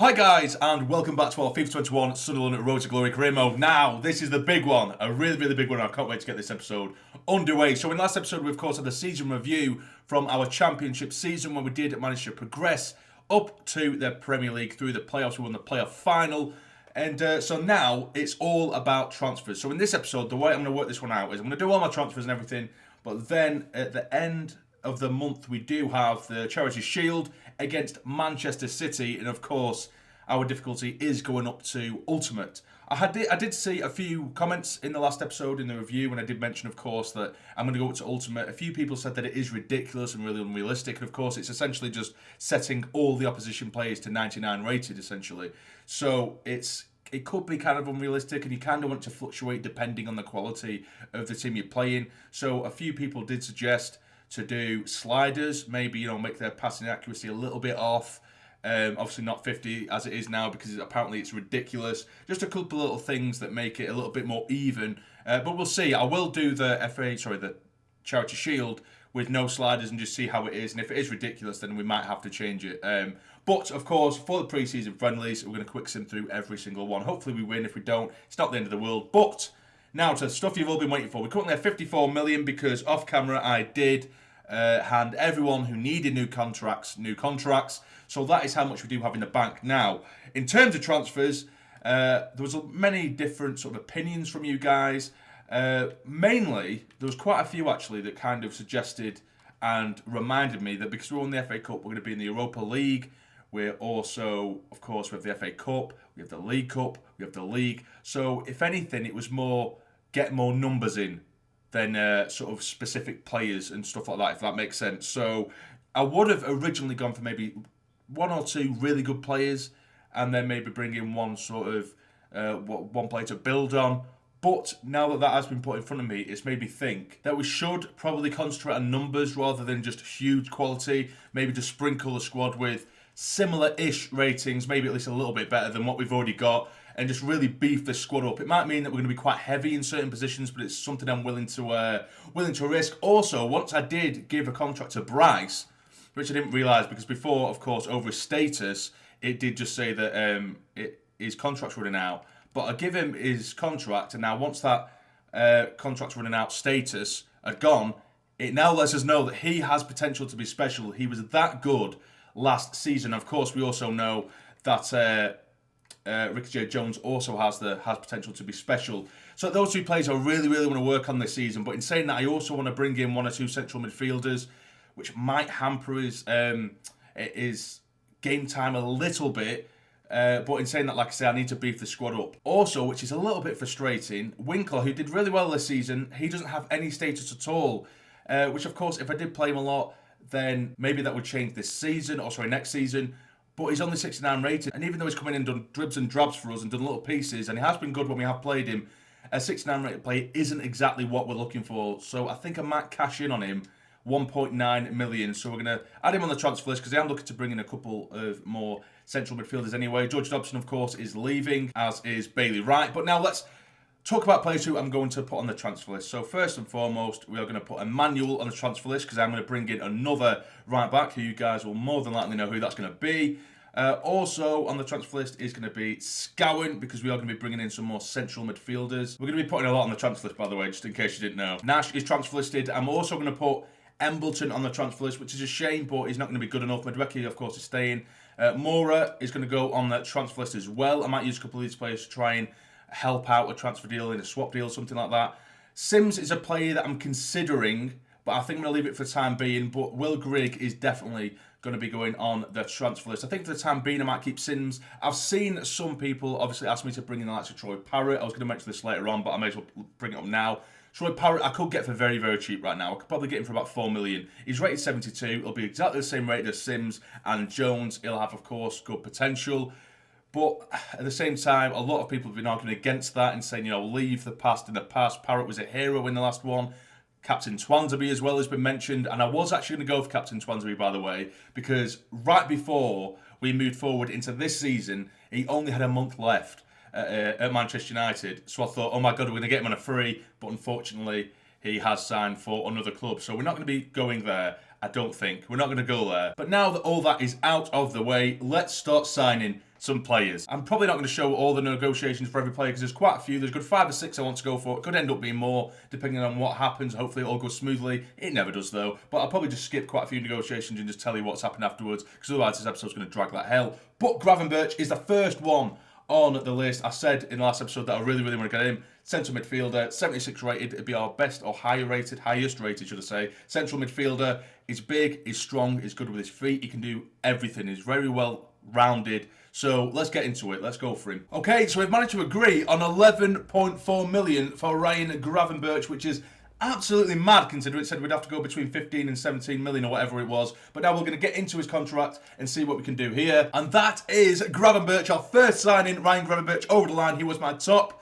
Hi guys, and welcome back to our FIFA 21 Sunderland Road to Glory career mode. Now, this is the big one, a really big one. I can't wait to get this episode underway. So in last episode, we of course had the season review from our championship season when we did manage to progress up to the Premier League through the playoffs. We won the playoff final. And so now it's all about transfers. So in this episode, the way I'm going to work this one out is I'm going to do all my transfers and everything, but then at the end of the month, we do have the Charity Shield against Manchester City, and of course, our difficulty is going up to Ultimate. I did see a few comments in the last episode in the review, and I did mention, of course, that I'm going to go up to Ultimate. A few people said that it is ridiculous and really unrealistic, and of course, it's essentially just setting all the opposition players to 99 rated, essentially. So it could be kind of unrealistic, and you kind of want to fluctuate depending on the quality of the team you're playing. So a few people did suggest to do sliders, maybe, make their passing accuracy a little bit off. Obviously not 50 as it is now because apparently it's ridiculous. Just a couple of little things that make it a little bit more even. But we'll see. I will do the Charity Shield with no sliders and just see how it is. And if it is ridiculous, then we might have to change it. But of course, for the pre-season friendlies, we're going to quick sim through every single one. Hopefully we win. If we don't, it's not the end of the world. But now to the stuff you've all been waiting for. We currently have 54 million because off camera I did hand everyone who needed new contracts. So that is how much we do have in the bank. Now, in terms of transfers, there was many different sort of opinions from you guys. Mainly, there was quite a few actually that kind of suggested and reminded me that because we won the FA Cup, we're going to be in the Europa League. We're also, of course, we have the FA Cup, we have the League Cup, we have the League. So, if anything, it was more get more numbers in than sort of specific players and stuff like that, if that makes sense. So, I would have originally gone for maybe one or two really good players and then maybe bring in one sort of one player to build on. But now that has been put in front of me, it's made me think that we should probably concentrate on numbers rather than just huge quality. Maybe just sprinkle the squad with similar-ish ratings, maybe at least a little bit better than what we've already got, and just really beef the squad up. It might mean that we're going to be quite heavy in certain positions, but it's something I'm willing to risk. Also, once I did give a contract to Bryce, which I didn't realise because before, of course, over his status, it did just say that his contract's running out. But I give him his contract, and now once that contract's running out status had gone, it now lets us know that he has potential to be special. He was that good last season. Of course, we also know that Ricky J. Jones also has potential to be special. So those two players I really want to work on this season. But in saying that, I also want to bring in one or two central midfielders, which might hamper his game time a little bit. But in saying that, like I say, I need to beef the squad up. Also, which is a little bit frustrating, Winkler, who did really well this season, he doesn't have any status at all. Which, of course, if I did play him a lot, then maybe that would change this season, next season. But he's only 69 rated, and even though he's come in and done dribs and drabs for us and done little pieces, and he has been good when we have played him, a 69 rated player isn't exactly what we're looking for. So I think I might cash in on him, 1.9 million. So we're going to add him on the transfer list because I am looking to bring in a couple of more central midfielders anyway. George Dobson, of course, is leaving, as is Bailey Wright. But now let's talk about players who I'm going to put on the transfer list. So first and foremost, we are going to put Emmanuel on the transfer list because I'm going to bring in another right back who you guys will more than likely know who that's going to be. Also on the transfer list is going to be Scowen because we are going to be bringing in some more central midfielders. We're going to be putting a lot on the transfer list, by the way, just in case you didn't know. Nash is transfer listed. I'm also going to put Embleton on the transfer list, which is a shame, but he's not going to be good enough. Medwecki, of course, is staying. Mora is going to go on the transfer list as well. I might use a couple of these players to try and help out a transfer deal in a swap deal, something like that. Sims is a player that I'm considering, but I think I'm going to leave it for the time being. But Will Grigg is definitely going to be going on the transfer list. I think for the time being, I might keep Sims. I've seen some people obviously ask me to bring in the likes of Troy Parrott. I was going to mention this later on, but I may as well bring it up now. Troy Parrott, I could get for very cheap right now. I could probably get him for about 4 million. He's rated 72. It'll be exactly the same rate as Sims and Jones. He'll have, of course, good potential. But at the same time, a lot of people have been arguing against that and saying, leave the past in the past. Parrott was a hero in the last one. Captain Twansby as well has been mentioned. And I was actually going to go for Captain Twansby, by the way, because right before we moved forward into this season, he only had a month left at Manchester United. So I thought, oh my God, we're going to get him on a free. But unfortunately, he has signed for another club. So we're not going to be going there, I don't think. We're not going to go there. But now that all that is out of the way, let's start signing some players. I'm probably not going to show all the negotiations for every player because there's quite a few. There's a good 5 or 6 I want to go for. It could end up being more depending on what happens. Hopefully it all goes smoothly. It never does though. But I'll probably just skip quite a few negotiations and just tell you what's happened afterwards because otherwise this episode's going to drag like hell. But Gravenberch is the first one on the list. I said in the last episode that I really want to get him. Central midfielder, 76 rated. It'd be our best or highest rated, should I say. Central midfielder. He's big, he's strong, he's good with his feet. He can do everything. He's very well rounded. So let's get into it. Let's go for him. Okay, so we've managed to agree on 11.4 million for Ryan Gravenberch, which is absolutely mad considering it said we'd have to go between 15 and 17 million or whatever it was. But now we're going to get into his contract and see what we can do here. And that is Gravenberch, our first signing. Ryan Gravenberch over the line. He was my top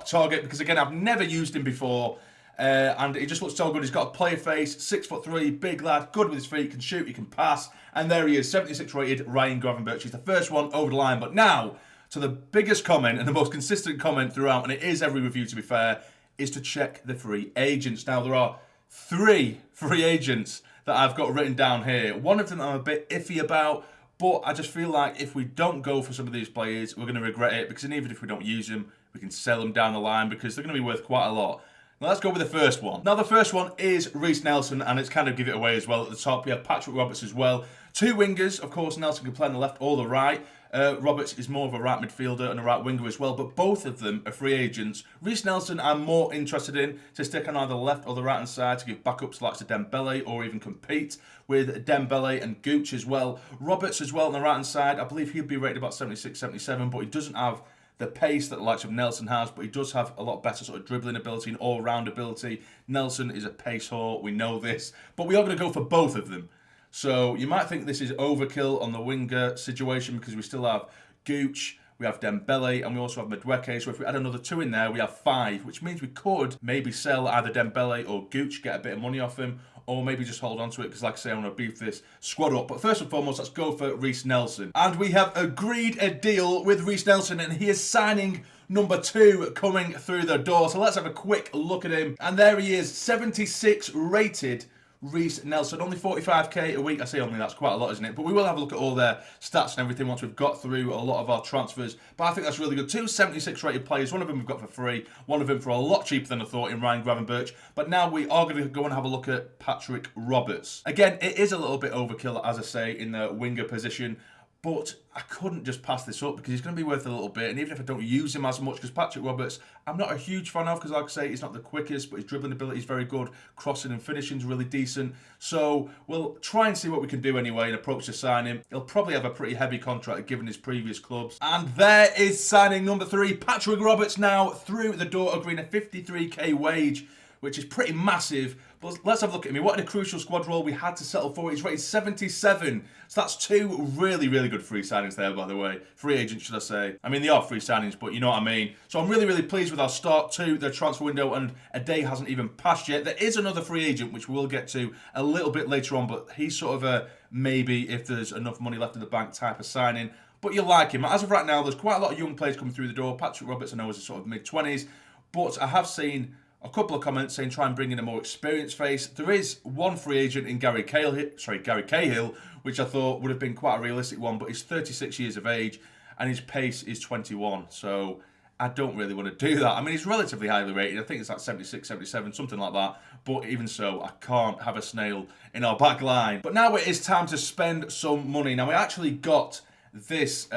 target because again I've never used him before. And he just looks so good. He's got a player face, 6'3", big lad, good with his feet, can shoot, he can pass. And there he is, 76 rated, Ryan Gravenberch. He's the first one over the line. But now, to the biggest comment and the most consistent comment throughout, and it is every review to be fair, is to check the free agents. Now, there are 3 free agents that I've got written down here. One of them I'm a bit iffy about, but I just feel like if we don't go for some of these players, we're going to regret it. Because even if we don't use them, we can sell them down the line because they're going to be worth quite a lot. Now let's go with the first one. Now the first one is Reese Nelson, and it's kind of give it away as well at the top. We have Patrick Roberts as well. 2 wingers, of course. Nelson can play on the left or the right. Roberts is more of a right midfielder and a right winger as well, but both of them are free agents. Reese Nelson I'm more interested in to stick on either the left or the right hand side to give backups like to Dembele or even compete with Dembele and Gooch as well. Roberts as well on the right hand side, I believe he'll be rated about 76, 77, but he doesn't have the pace that the likes of Nelson has, but he does have a lot better sort of dribbling ability and all-round ability. Nelson is a pace whore, we know this, but we are going to go for both of them. So you might think this is overkill on the winger situation because we still have Gooch, we have Dembele, and we also have Madueke. So if we add another 2 in there, we have 5, which means we could maybe sell either Dembele or Gooch, get a bit of money off him, or maybe just hold on to it because, like I say, I want to beef this squad up. But first and foremost, let's go for Reese Nelson. And we have agreed a deal with Reese Nelson, and he is signing number 2 coming through the door. So let's have a quick look at him. And there he is, 76 rated Reese Nelson, only 45k a week. I say only, that's quite a lot, isn't it? But we will have a look at all their stats and everything once we've got through a lot of our transfers. But I think that's really good. 2 76 rated players, one of them we've got for free, one of them for a lot cheaper than I thought in Ryan Gravenberch. But now we are going to go and have a look at Patrick Roberts. Again, it is a little bit overkill, as I say, in the winger position. But I couldn't just pass this up because he's going to be worth a little bit. And even if I don't use him as much, because Patrick Roberts, I'm not a huge fan of because, like I say, he's not the quickest, but his dribbling ability is very good. Crossing and finishing is really decent. So we'll try and see what we can do anyway and approach to sign him. He'll probably have a pretty heavy contract given his previous clubs. And there is signing number 3. Patrick Roberts now through the door, agreeing a 53k wage, which is pretty massive. But let's have a look at him. He wanted a crucial squad role. We had to settle for it. He's rated 77. So that's 2 really good free signings there, by the way. Free agents, should I say. I mean, they are free signings, but you know what I mean. So I'm really pleased with our start to the transfer window, and a day hasn't even passed yet. There is another free agent, which we'll get to a little bit later on, but he's sort of a maybe if there's enough money left in the bank type of signing. But you like him. As of right now, there's quite a lot of young players coming through the door. Patrick Roberts, I know, is a sort of mid-20s, but I have seen a couple of comments saying try and bring in a more experienced face. There is one free agent in Gary Cahill, which I thought would have been quite a realistic one, but he's 36 years of age and his pace is 21. So I don't really want to do that. I mean, he's relatively highly rated. I think it's like 76, 77, something like that. But even so, I can't have a snail in our back line. But now it is time to spend some money. Now, we actually got this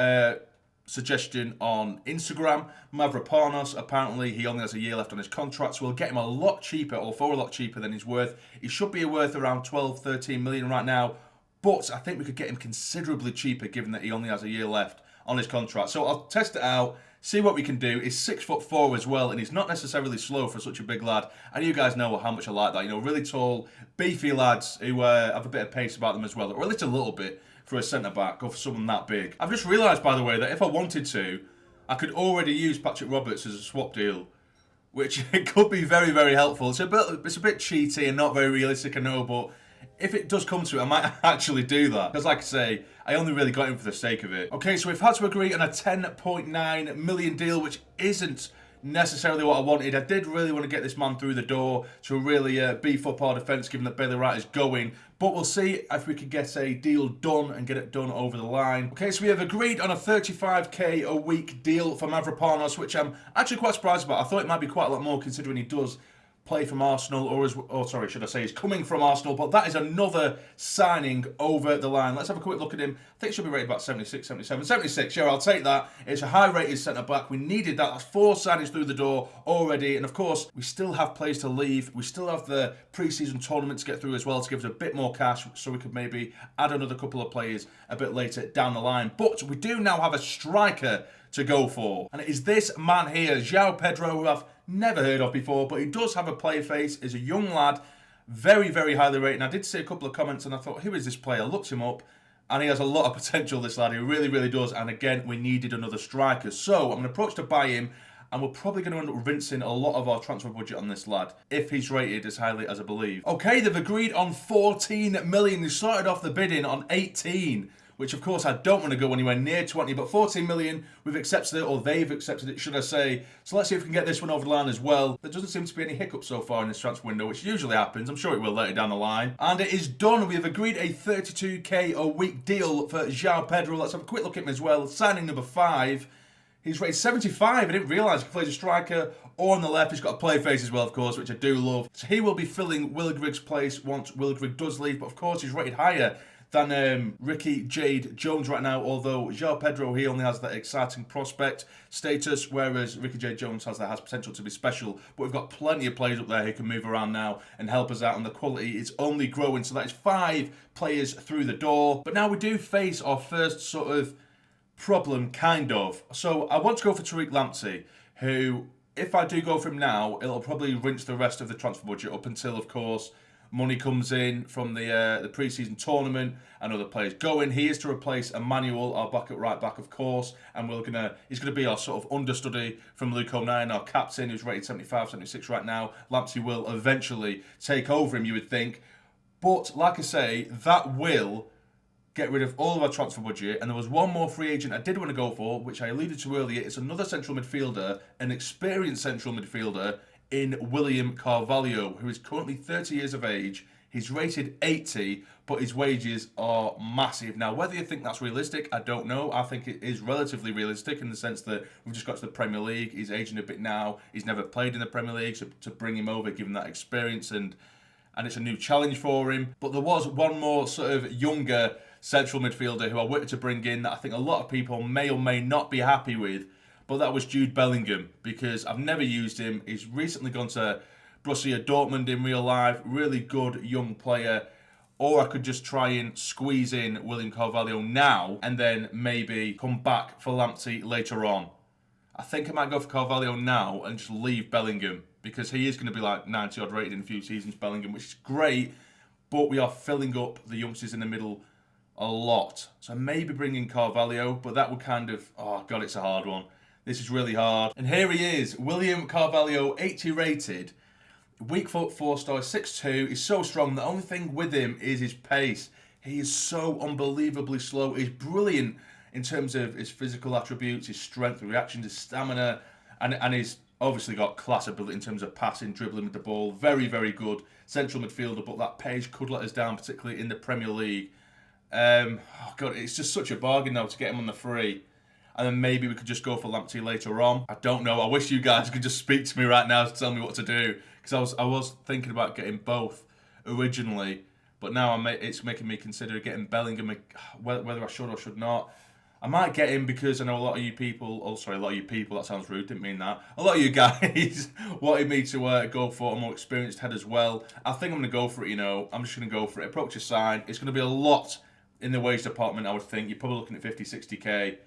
suggestion on Instagram. Mavropanos, apparently he only has a year left on his contract, so we'll get him a lot cheaper, or for a lot cheaper than he's worth. He should be worth around 12, 13 million right now, but I think we could get him considerably cheaper given that he only has a year left on his contract. So I'll test it out, see what we can do. He's 6'4" as well, and he's not necessarily slow for such a big lad. And you guys know how much I like that. You know, really tall, beefy lads who have a bit of pace about them as well, or at least a little bit for a centre-back, or for someone that big. I've just realised, by the way, that if I wanted to, I could already use Patrick Roberts as a swap deal, which it could be very helpful. It's a bit cheaty and not very realistic, I know, but if it does come to it, I might actually do that. Because like I say, I only really got him for the sake of it. Okay, so we've had to agree on a 10.9 million deal, which isn't necessarily what I wanted. I did really want to get this man through the door to really beef up our defence, given that Bailey Wright is going. But we'll see if we could get a deal done and get it done over the line. Okay, so we have agreed on a 35k a week deal for Mavropanos, which I'm actually quite surprised about. I thought it might be quite a lot more considering he does play from Arsenal, he's coming from Arsenal, but that is another signing over the line. Let's have a quick look at him. I think he should be rated about 76, 77, 76. Sure, I'll take that. It's a high-rated centre-back. We needed that. That's 4 signings through the door already, and of course, we still have players to leave. We still have the pre-season tournament to get through as well to give us a bit more cash, so we could maybe add another couple of players a bit later down the line. But we do now have a striker to go for, and it is this man here, João Pedro, who I've never heard of before, but he does have a play face. He's a young lad, very, very highly rated. And I did see a couple of comments and I thought, who is this player? I looked him up and he has a lot of potential, this lad. He really, really does. And again, we needed another striker. So I'm going to approach to buy him, and we're probably going to end up rinsing a lot of our transfer budget on this lad, if he's rated as highly as I believe. Okay, they've agreed on 14 million. They started off the bidding on 18, which of course I don't want to go anywhere near 20, but 14 million, we've accepted it, or they've accepted it, should I say. So let's see if we can get this one over the line as well. There doesn't seem to be any hiccups so far in this transfer window, which usually happens. I'm sure it will later down the line. And it is done. We have agreed a 32k a week deal for João Pedro. Let's have a quick look at him as well. Signing number 5. He's rated 75. I didn't realise he plays a striker or on the left. He's got a play face as well, of course, which I do love. So he will be filling Willie Grigg's place once Willie Grigg does leave. But of course, he's rated higher than Ricky Jade Jones right now, although João Pedro, he only has that exciting prospect status, whereas Ricky Jade Jones has potential to be special. But we've got plenty of players up there who can move around now and help us out, and the quality is only growing. So that is 5 players through the door. But now we do face our first sort of problem, kind of. So I want to go for Tariq Lamptey, who, if I do go for him now, it'll probably rinse the rest of the transfer budget up until, of course, money comes in from the pre-season tournament and other players go in. He is to replace Emmanuel, our backup right back, of course, and he's gonna be our sort of understudy from Luke O'Nien, our captain, who's rated 75, 76 right now. Lamptey will eventually take over him, you would think. But like I say, that will get rid of all of our transfer budget. And there was one more free agent I did want to go for, which I alluded to earlier. It's another central midfielder, an experienced central midfielder, in William Carvalho, who is currently 30 years of age. He's rated 80, but his wages are massive. Now, whether you think that's realistic, I don't know. I think it is relatively realistic in the sense that we've just got to the Premier League. He's aging a bit now. He's never played in the Premier League, so to bring him over, give him that experience, and it's a new challenge for him. But there was one more sort of younger central midfielder who I wanted to bring in that I think a lot of people may or may not be happy with. But that was Jude Bellingham, because I've never used him. He's recently gone to Borussia Dortmund in real life. Really good young player. Or I could just try and squeeze in William Carvalho now and then maybe come back for Lamptey later on. I think I might go for Carvalho now and just leave Bellingham, because he is going to be like 90 odd rated in a few seasons, Bellingham, which is great. But we are filling up the youngsters in the middle a lot. So maybe bring in Carvalho, but that would kind of, oh God, it's a hard one. This is really hard. And here he is, William Carvalho, 80 rated. Weak foot, 4-star, 6'2". He's so strong. The only thing with him is his pace. He is so unbelievably slow. He's brilliant in terms of his physical attributes, his strength, reactions, his stamina, and he's obviously got class ability in terms of passing, dribbling with the ball. Very, very good central midfielder, but that pace could let us down, particularly in the Premier League. Oh God, it's just such a bargain now to get him on the free. And then maybe we could just go for Lamptey later on. I don't know. I wish you guys could just speak to me right now to tell me what to do. Because I was thinking about getting both originally. But now it's making me consider getting Bellingham, whether I should or should not. I might get him because I know a lot of you people... Oh, sorry, a lot of you people. That sounds rude. Didn't mean that. A lot of you guys wanted me to go for a more experienced head as well. I think I'm going to go for it, you know. I'm just going to go for it. Approach a sign. It's going to be a lot in the wage department, I would think. You're probably looking at 50, 60k.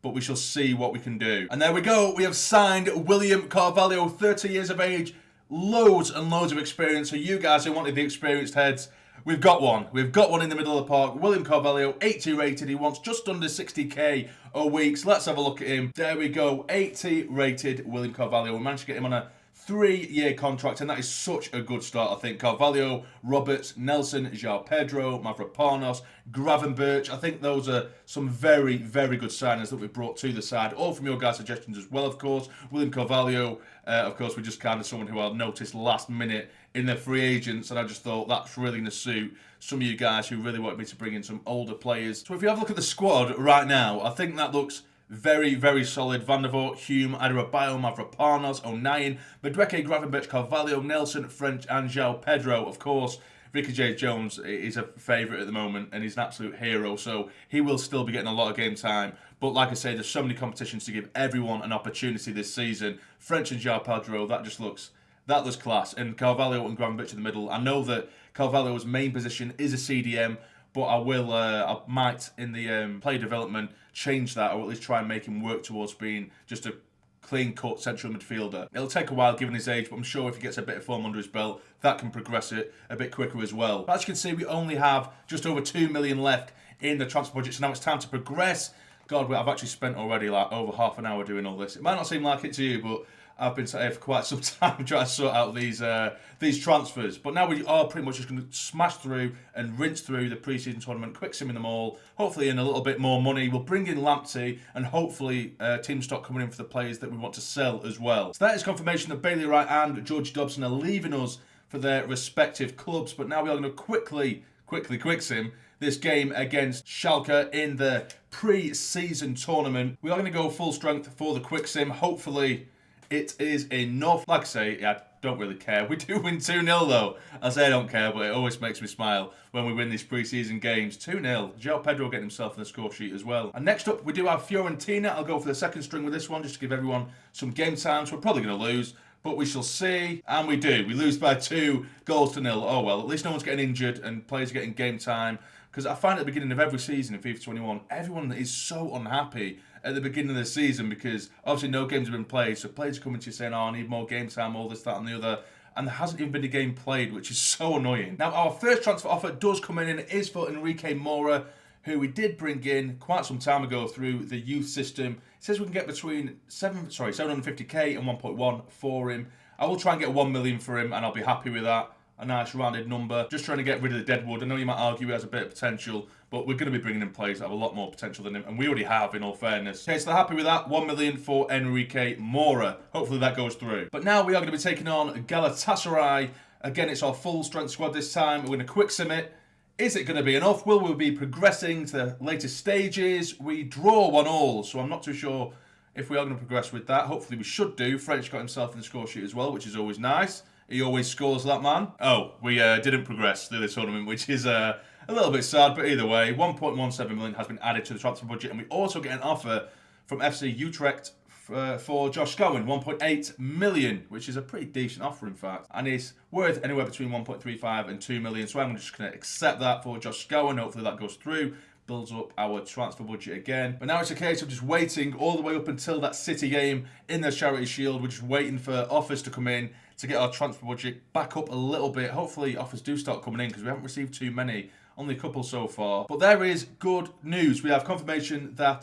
But we shall see what we can do. And there we go. We have signed William Carvalho, 30 years of age, loads and loads of experience. So you guys who wanted the experienced heads, we've got one. We've got one in the middle of the park. William Carvalho, 80 rated. He wants just under 60k a week. So let's have a look at him. There we go. 80 rated William Carvalho. We managed to get him on a 3-year contract, and that is such a good start, I think. Carvalho, Roberts, Nelson, João Pedro, Mavropanos, Gravenberch. I think those are some very, very good signings that we've brought to the side. All from your guys' suggestions as well, of course. William Carvalho, of course, we're just kind of someone who I noticed last minute in the free agents, and I just thought that's really going to suit some of you guys who really wanted me to bring in some older players. So if you have a look at the squad right now, I think that looks very, very solid. Van der Voort, Hume, Adebayo, Mavropanos, O'Nien, Madueke, Gravenberch, Carvalho, Nelson, French, and João Pedro. Of course, Ricky J. Jones is a favourite at the moment, and he's an absolute hero, so he will still be getting a lot of game time. But like I say, there's so many competitions to give everyone an opportunity this season. French and João Pedro, that looks class. And Carvalho and Gravenberch in the middle. I know that Carvalho's main position is a CDM, but I might, in the play development, change that, or at least try and make him work towards being just a clean-cut central midfielder. It'll take a while given his age, but I'm sure if he gets a bit of form under his belt, that can progress it a bit quicker as well. But as you can see, we only have just over 2 million left in the transfer budget, so now it's time to progress. God, I've actually spent already like over half an hour doing all this. It might not seem like it to you, but I've been sat here for quite some time trying to sort out these transfers. But now we are pretty much just going to smash through and rinse through the pre-season tournament, quick simming them all, hopefully in a little bit more money. We'll bring in Lamptey, and hopefully teams start coming in for the players that we want to sell as well. So that is confirmation that Bailey Wright and George Dobson are leaving us for their respective clubs. But now we are going to quickly quick sim this game against Schalke in the pre-season tournament. We are going to go full strength for the quick sim. Hopefully it is enough. Like I say, I don't really care. We do win 2-0 though. I say I don't care, but it always makes me smile when we win these pre-season games. 2-0. João Pedro getting himself in the score sheet as well. And next up, we do have Fiorentina. I'll go for the second string with this one, just to give everyone some game time. So we're probably going to lose, but we shall see. And we do. We lose by 2-0. Oh well, at least no one's getting injured and players are getting game time. Because I find at the beginning of every season in FIFA 21, everyone is so unhappy at the beginning of the season because obviously no games have been played. So players are coming to you saying, oh, I need more game time, all this, that and the other. And there hasn't even been a game played, which is so annoying. Now, our first transfer offer does come in, and it is for Enrique Mora, who we did bring in quite some time ago through the youth system. It says we can get between 750k and 1.1 for him. I will try and get 1 million for him, and I'll be happy with that. A nice rounded number. Just trying to get rid of the deadwood. I know you might argue he has a bit of potential, but we're going to be bringing in players that have a lot more potential than him, and we already have, in all fairness. Okay, so they're happy with that. 1 million for Enrique Mora. Hopefully that goes through. But now we are going to be taking on Galatasaray. Again, it's our full strength squad this time. We're going to quick sim it. Is it going to be enough? Will we be progressing to the later stages? We draw 1-1, so I'm not too sure if we are going to progress with that. Hopefully we should do. French got himself in the score sheet as well, which is always nice. He always scores, that man. Oh, we didn't progress through the tournament, which is a little bit sad, but either way, 1.17 million has been added to the transfer budget, and we also get an offer from FC Utrecht for Josh Scowen, 1.8 million, which is a pretty decent offer, in fact, and it's worth anywhere between 1.35 and 2 million, so I'm just going to accept that for Josh Scowen. Hopefully that goes through. Builds up our transfer budget again. But now it's a case of just waiting all the way up until that City game in the Charity Shield. We're just waiting for offers to come in to get our transfer budget back up a little bit. Hopefully offers do start coming in because we haven't received too many. Only a couple so far. But there is good news. We have confirmation that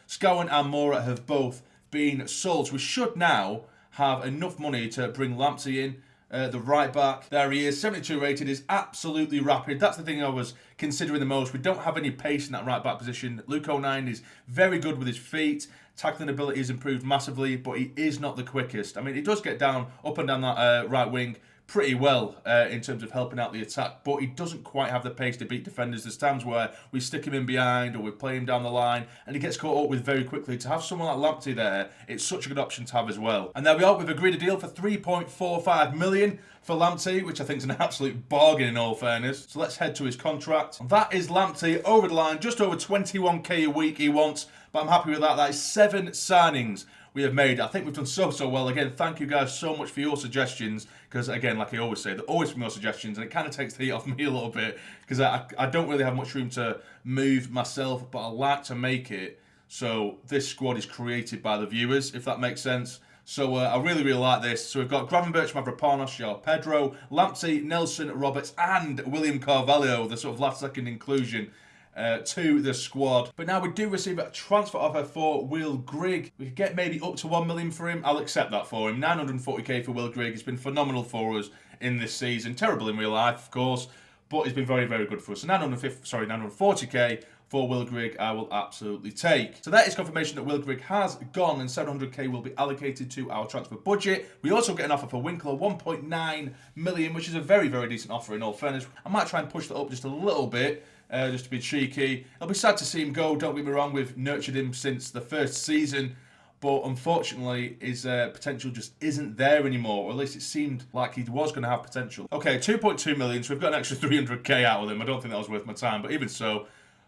Scowen and Mora have both been sold. So we should now have enough money to bring Lamptey in. The right back, there he is, 72 rated, is absolutely rapid. That's the thing I was considering the most. We don't have any pace in that right back position. Luke O'Nien is very good with his feet. Tackling ability has improved massively, but he is not the quickest. I mean, he does get down, up and down that right wing pretty well in terms of helping out the attack, but he doesn't quite have the pace to beat defenders. There's times where we stick him in behind or we play him down the line and he gets caught up with very quickly. To have someone like Lamptey there, it's such a good option to have as well. And there we are, we've agreed a deal for 3.45 million for Lamptey, which I think is an absolute bargain in all fairness. So let's head to his contract. And that is Lamptey over the line, just over 21k a week he wants, but I'm happy with that. That is 7 signings we have made. I think we've done so well. Again, thank you guys so much for your suggestions, because again, like I always say, they're always from your suggestions, and it kind of takes the heat off me a little bit, because I don't really have much room to move myself, but I like to make it so this squad is created by the viewers, if that makes sense. So I really like this. So we've got Gravenberch, Mavropanos, João Pedro, Lamptey, Nelson, Roberts, and William Carvalho, the sort of last second inclusion. to the squad. But now we do receive a transfer offer for Will Grigg. We could get maybe up to 1 million for him. I'll accept that for him. 940k for Will Grigg. He's been phenomenal for us in this season. Terrible in real life, of course, but he's been very, very good for us. So 940k for Will Grigg, I will absolutely take. So that is confirmation that Will Grigg has gone, and 700k will be allocated to our transfer budget. We also get an offer for Winkler, 1.9 million, which is a very, very decent offer in all fairness. I might try and push that up just a little bit, just to be cheeky. It'll be sad to see him go, don't get me wrong, we've nurtured him since the first season, but unfortunately his potential just isn't there anymore, or at least it seemed like he was going to have potential. Okay, 2.2 million, so we've got an extra 300k out of him. I don't think that was worth my time, but even so,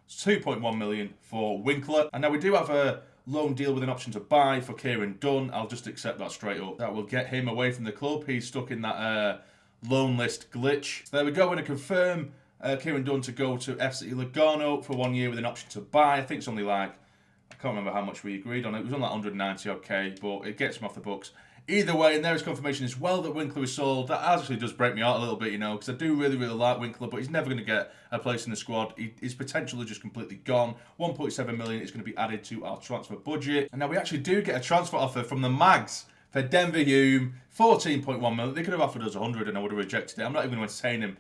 2.1 million for Winkler. And now we do have a loan deal with an option to buy for Kieran Dunn. I'll just accept that straight up. That will get him away from the club. He's stuck in that loan list glitch. So there we go. We're going to confirm Kieran Dunn to go to FC Lugano for 1 year with an option to buy. I think it's only like, I can't remember how much we agreed on. It was on like 190 okay, but it gets him off the books. Either way, and there is confirmation as well that Winkler is sold. That actually does break me out a little bit, you know, because I do really, really like Winkler, but he's never going to get a place in the squad. His potential is just completely gone. 1.7 million is going to be added to our transfer budget. And now we actually do get a transfer offer from the Mags for Denver Hume, 14.1 million. They could have offered us 100 and I would have rejected it. I'm not even going to entertain him.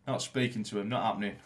Not speaking to him, not happening.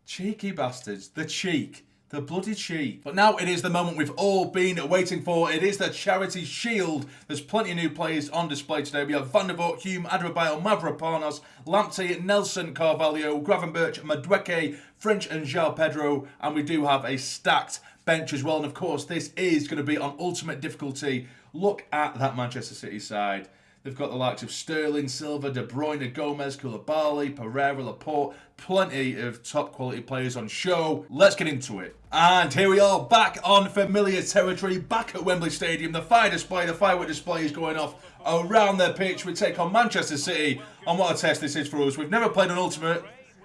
Cheeky bastards. The cheek. The bloody cheek. But now it is the moment we've all been waiting for. It is the Charity Shield. There's plenty of new players on display today. We have Van der Voort, Hume, Adebayo, Mavropanos, Lamptey, Nelson, Carvalho, Gravenberch, Madueke, French and João Pedro. And we do have a stacked bench as well. And of course, this is going to be on ultimate difficulty. Look at that Manchester City side. They've got the likes of Sterling, Silva, De Bruyne, Gomez, Koulibaly, Pereira, Laporte. Plenty of top quality players on show. Let's get into it. And here we are, back on familiar territory, back at Wembley Stadium. The fire display, the firework display is going off around their pitch. We take on Manchester City, and what a test this is for us. We've never played an Ultimate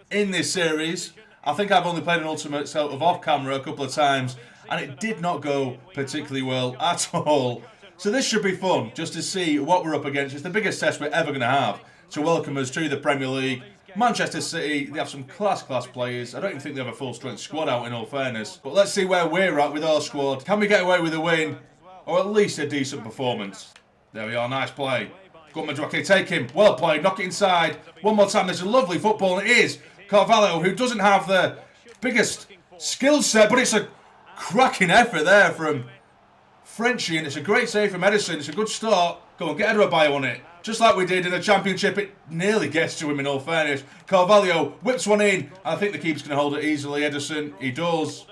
in this series. I think I've only played an Ultimate sort of off camera a couple of times, and it did not go particularly well at all. So this should be fun, just to see what we're up against. It's the biggest test we're ever going to have to welcome us to the Premier League. Manchester City, they have some class players. I don't even think they have a full-strength squad out, in all fairness. But let's see where we're at with our squad. Can we get away with a win? Or at least a decent performance? There we are, nice play. Go on, Madueke, take him. Well played, knock it inside. One more time, there's a lovely football, and it is Carvalho, who doesn't have the biggest skill set, but it's a cracking effort there from Frenchie, and it's a great save from Edison. It's a good start. Go on, get Adebayo on it. Just like we did in the Championship, it nearly gets to him in all fairness. Carvalho whips one in. I think the keeper's going to hold it easily. Edison, he does.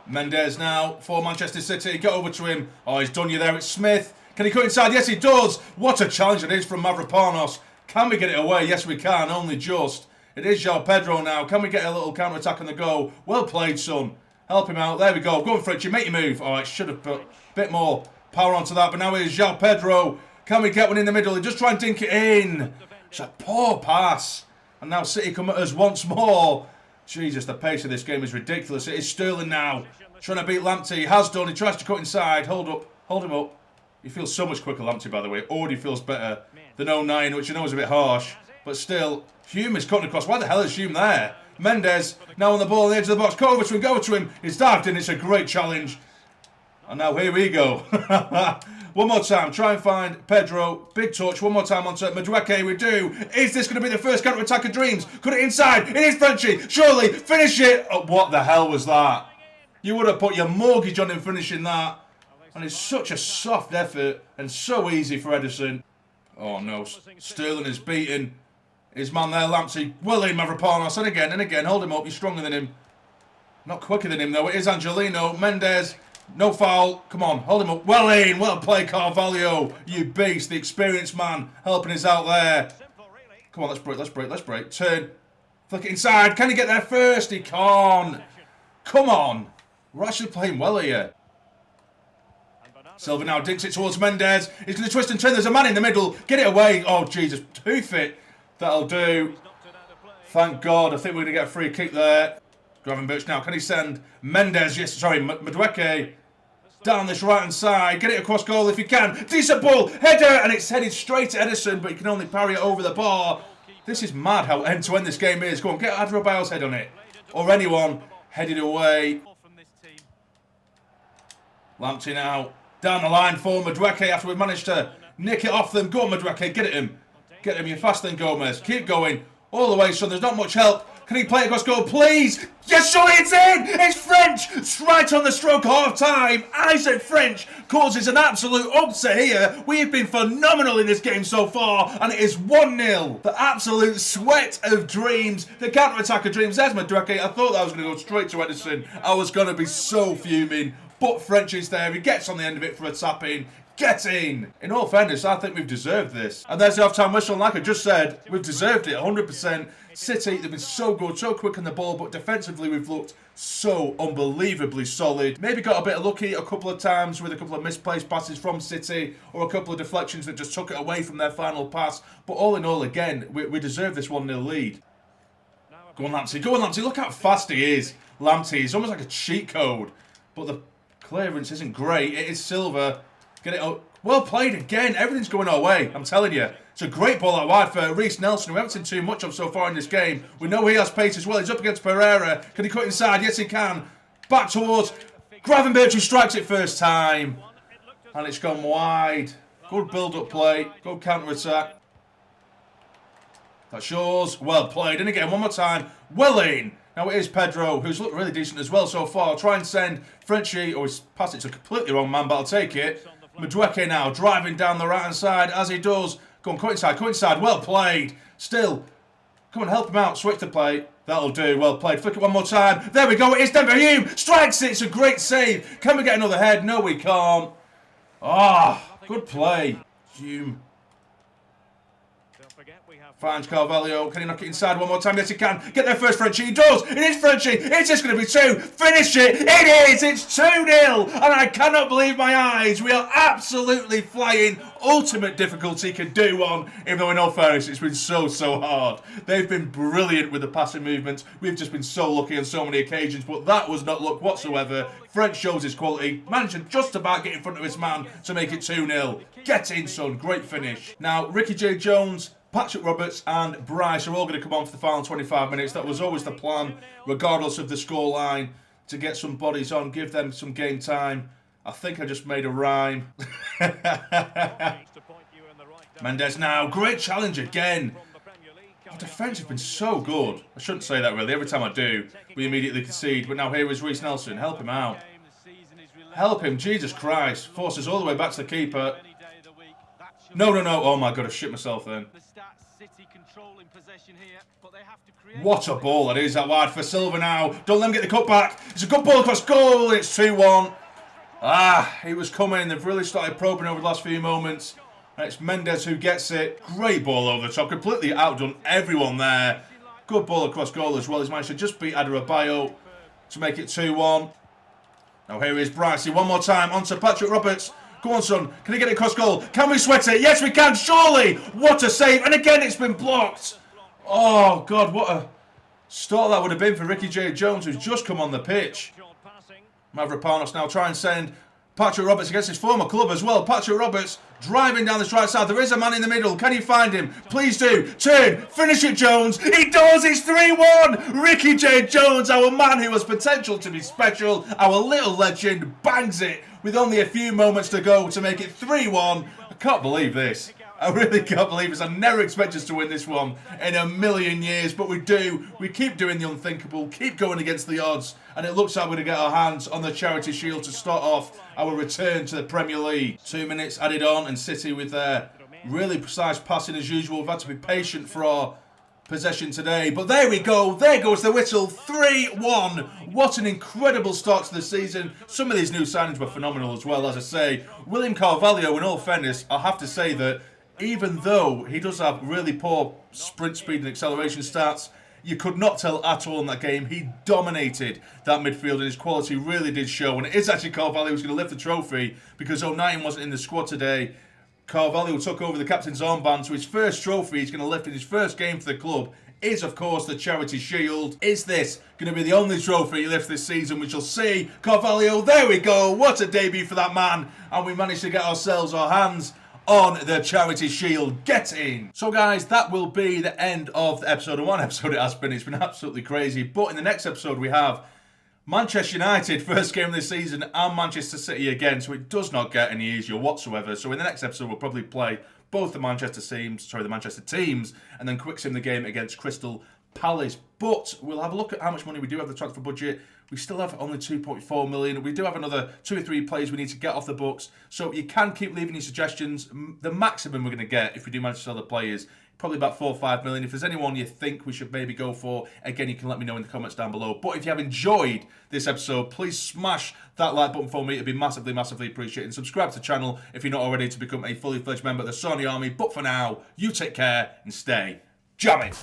Mendes now for Manchester City. Get over to him. Oh, he's done you there. It's Smith. Can he cut inside? Yes, he does. What a challenge it is from Mavropanos. Can we get it away? Yes, we can. Only just. It is João Pedro now. Can we get a little counter-attack on the go? Well played, son. Help him out. There we go. Go on, Fletcher. Make your move. Oh, I should have put a bit more power onto that. But now it is João Pedro. Can we get one in the middle? He just try and dink it in. It's a poor pass. And now City come at us once more. Jesus, the pace of this game is ridiculous. It is Sterling now. Trying to beat Lamptey. He has done. He tries to cut inside. Hold up. Hold him up. He feels so much quicker, Lamptey, by the way. Already feels better than 09, which I know is a bit harsh. But still, Hume is cutting across. Why the hell is Hume there? Mendes now on the ball on the edge of the box. Go over to him. Go over to him. He's dived in. It's a great challenge. And now here we go. One more time. Try and find Pedro. Big touch. One more time onto Madueke. We do. Is this going to be the first counter-attack of dreams? Cut it inside. It is Frenchie. Surely. Finish it. Oh, what the hell was that? You would have put your mortgage on him finishing that. And it's such a soft effort and so easy for Edison. Oh, no. Sterling is beaten. His man there, Lamptey. Well in, Mavropanos. And again. Hold him up. You're stronger than him. Not quicker than him, though. It is Angelino. Mendes. No foul. Come on, hold him up. Well in. Well played, Carvalho. You beast. The experienced man helping us out there. Come on, let's break. Turn. Flick it inside. Can he get there first? He can't. Come on. We're actually playing well here. Silva now dinks it towards Mendes. He's going to twist and turn. There's a man in the middle. Get it away. Oh, Jesus. Tooth it. That'll do. Thank God. I think we're going to get a free kick there. Gravenberch now. Can he send Mendes? Yes, sorry, Madueke. Down this right-hand side. Get it across goal if you can. Decent ball. Header. And it's headed straight to Edison, but he can only parry it over the bar. This is mad how end-to-end this game is. Go on, get Adebayo's head on it. or anyone headed away. Lamptey now down the line for Madueke after we've managed to nick it off them. Go on, Madueke, get at him. Get him, you're faster than Gomez. Keep going. All the way, son. There's not much help. Can he play it across goal, please? Yes, surely it's in! It's French! It's right on the stroke of half-time. Isaac French causes an absolute upset here. We have been phenomenal in this game so far, and it is 1-0. The absolute sweat of dreams. The counter-attack of dreams. There's Madueke. I thought that was going to go straight to Edison. I was going to be so fuming. But French is there. He gets on the end of it for a tap-in. Get in! In all fairness, I think we've deserved this. And there's the half-time whistle. And like I just said, we've deserved it 100%. City, they've been so good, so quick on the ball, but defensively we've looked so unbelievably solid. Maybe got a bit lucky a couple of times with a couple of misplaced passes from City or a couple of deflections that just took it away from their final pass. But all in all, again, we deserve this 1-0 lead. Go on, Lamptey. Go on, Lamptey. Look how fast he is. Lamptey. He's almost like a cheat code. But the clearance isn't great. It is Silva. Get it out. Well played again. Everything's going our way. I'm telling you. It's a great ball out wide for Reese Nelson, who we haven't seen too much of so far in this game. We know he has pace as well. He's up against Pereira. Can he cut inside? Yes, he can. Back towards Gravenberch, who strikes it first time. And it's gone wide. Good build-up play. Good counter-attack. That's yours. Well played. And again, one more time. Well in. Now it is Pedro, who's looked really decent as well so far. Try and send Frenchie. Oh, he's passed it to a completely wrong man, but I'll take it. Madueke now driving down the right-hand side as he does. Go on, cut inside. Well played. Still. Come on, help him out. Switch the play. That'll do. Well played. Flick it one more time. There we go. It is Denver Hume. Strikes it. It's a great save. Can we get another head? No, we can't. Good play. Hume. Finds Carvalho. Can he knock it inside one more time? Yes, he can. Get there first, Frenchie. He does. It is Frenchie. It's just going to be 2. Finish it. It is. It's 2-0. And I cannot believe my eyes. We are absolutely flying. Ultimate difficulty can do one. Even though in all fairness, it's been so hard. They've been brilliant with the passing movements. We've just been so lucky on so many occasions. But that was not luck whatsoever. French shows his quality. Managing just about get in front of his man to make it 2-0. Get in, son. Great finish. Now, Ricky J. Jones, Patrick Roberts and Bryce are all going to come on for the final 25 minutes. That was always the plan, regardless of the scoreline, to get some bodies on, give them some game time. I think I just made a rhyme. Mendes now. Great challenge again. Our defence has been so good. I shouldn't say that really. Every time I do, we immediately concede. But now here is Reese Nelson. Help him out. Help him. Jesus Christ. Forces all the way back to the keeper. No. Oh my God, I shit myself then. What a ball that is, that wide for Silva now. Don't let him get the cut back. It's a good ball across goal. It's 2-1. He was coming. They've really started probing over the last few moments. And it's Mendes who gets it. Great ball over the top. Completely outdone everyone there. Good ball across goal as well. He's managed to just beat Adebayo to make it 2-1. Now here is Brycey. One more time. On to Patrick Roberts. Go on, son. Can he get it across goal? Can we sweat it? Yes, we can. Surely. What a save. And again, it's been blocked. Oh, God. What a start that would have been for Ricky J. Jones, who's just come on the pitch. Mavropanos now try and send Patrick Roberts against his former club as well. Patrick Roberts driving down this right side. There is a man in the middle. Can you find him? Please do. Turn. Finish it, Jones. He does. It's 3-1. Ricky J. Jones, our man who has potential to be special, our little legend, bangs it with only a few moments to go to make it 3-1. I can't believe this. I really can't believe this. I never expected us to win this one in a million years, but we do. We keep doing the unthinkable, keep going against the odds, and it looks like we're going to get our hands on the Charity Shield to start off our return to the Premier League. 2 minutes added on, and City with their really precise passing as usual. We've had to be patient for our possession today, but there we go. There goes the whistle. 3-1. What an incredible start to the season. Some of these new signings were phenomenal as well, as I say. William Carvalho, in all fairness, I have to say that even though he does have really poor sprint speed and acceleration stats, you could not tell at all in that game. He dominated that midfield and his quality really did show. And it is actually Carvalho who's going to lift the trophy because O'Nien wasn't in the squad today. Carvalho took over the captain's armband, so his first trophy he's going to lift in his first game for the club is, of course, the Charity Shield. Is this going to be the only trophy he lifts this season? We shall see. Carvalho, there we go. What a debut for that man. And we managed to get ourselves our hands on the Charity Shield. Get in! So guys, that will be the end of the episode. And one episode it has been. It's been absolutely crazy. But in the next episode we have Manchester United, first game of the season, and Manchester City again. So it does not get any easier whatsoever. So in the next episode we'll probably play both the Manchester teams, and then quick sim the game against Crystal Palace. But we'll have a look at how much money we do have the transfer budget. We still have only 2.4 million. We do have another 2 or 3 players we need to get off the books. So you can keep leaving your suggestions. The maximum we're going to get if we do manage to sell the players, probably about 4 or 5 million. If there's anyone you think we should maybe go for, again, you can let me know in the comments down below. But if you have enjoyed this episode, please smash that like button for me. It'd be massively, massively appreciated. And subscribe to the channel if you're not already to become a fully fledged member of the Sassy Army. But for now, you take care and stay jamming.